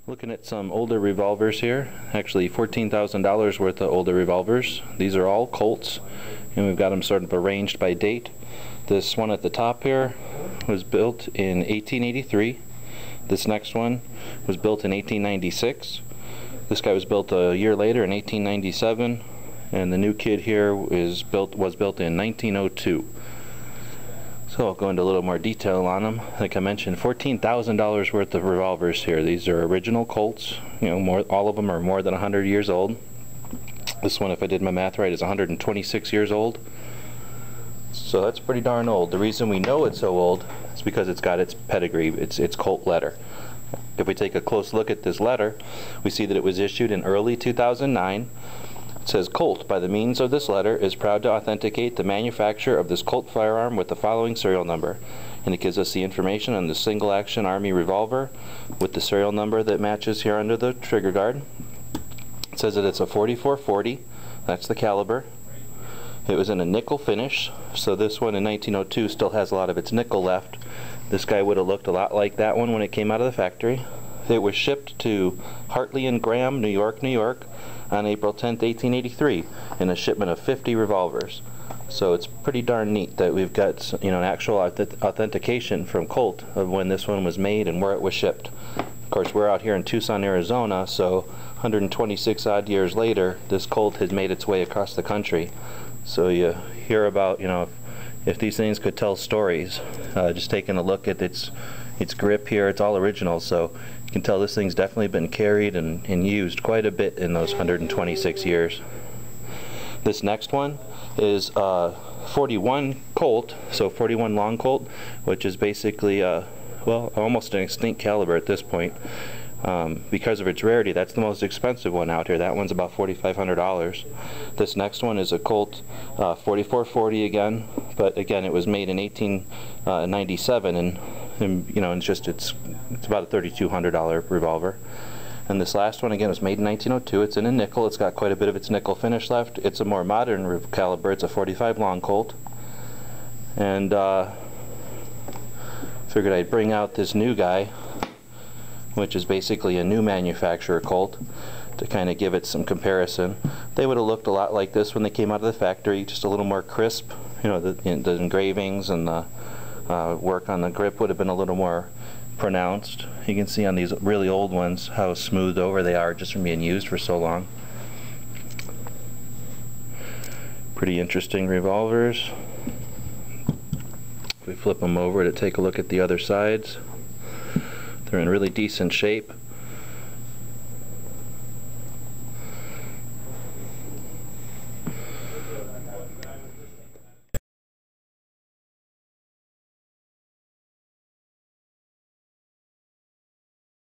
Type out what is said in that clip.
Looking at some older revolvers here, actually $14,000 worth of older revolvers. These are all Colts, and we've got them sort of arranged by date. This one at the top here was built in 1883. This next one was built in 1896. This guy was built a year later in 1897, and the new kid here was built in 1902. So I'll go into a little more detail on them. Like I mentioned, $14,000 worth of revolvers here. These are original Colts. You know, all of them are more than 100 years old. This one, if I did my math right, is 126 years old. So that's pretty darn old. The reason we know it's so old is because it's got its pedigree, its Colt letter. If we take a close look at this letter, we see that it was issued in early 2009. It says, Colt, by the means of this letter, is proud to authenticate the manufacture of this Colt firearm with the following serial number. And it gives us the information on the single-action Army revolver with the serial number that matches here under the trigger guard. It says that it's a 4440. That's the caliber. It was in a nickel finish, so this one in 1902 still has a lot of its nickel left. This guy would have looked a lot like that one when it came out of the factory. It was shipped to Hartley and Graham, New York, on April 10th, 1883, in a shipment of 50 revolvers. So it's pretty darn neat that we've got, you know, an actual authentication from Colt of when this one was made and where it was shipped. Of course, we're out here in Tucson, Arizona, so 126 odd years later, this Colt has made its way across the country. So you hear about, you know, if these things could tell stories. Just taking a look at its grip here, it's all original, so you can tell this thing's definitely been carried and used quite a bit in those 126 years. This next one is 41 Colt, so 41 long Colt, which is basically well, almost an extinct caliber at this point. Because of its rarity, that's the most expensive one out here. That one's about $4,500. This next one is a Colt 4440 again, but again it was made in 1897, and you know, it's about a $3,200 revolver. And this last one again was made in 1902. It's in a nickel. It's got quite a bit of its nickel finish left. It's a more modern caliber. It's a 45 long Colt, and figured I'd bring out this new guy, which is basically a new manufacturer Colt, to kind of give it some comparison. They would have looked a lot like this when they came out of the factory, just a little more crisp. You know, the engravings and the work on the grip would have been a little more pronounced. You can see on these really old ones how smoothed over they are just from being used for so long. Pretty interesting revolvers. If we flip them over to take a look at the other sides, they're in really decent shape.